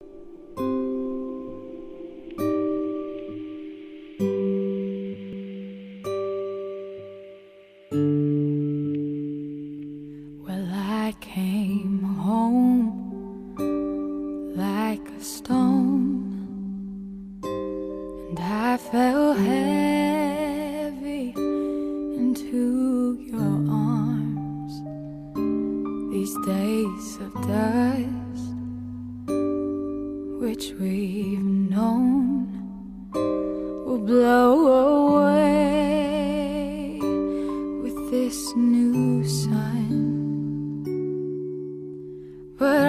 Well, I came home like a stone, and I fell heavy into your arms. These days of dust, which we've known, will blow away with this new sun. But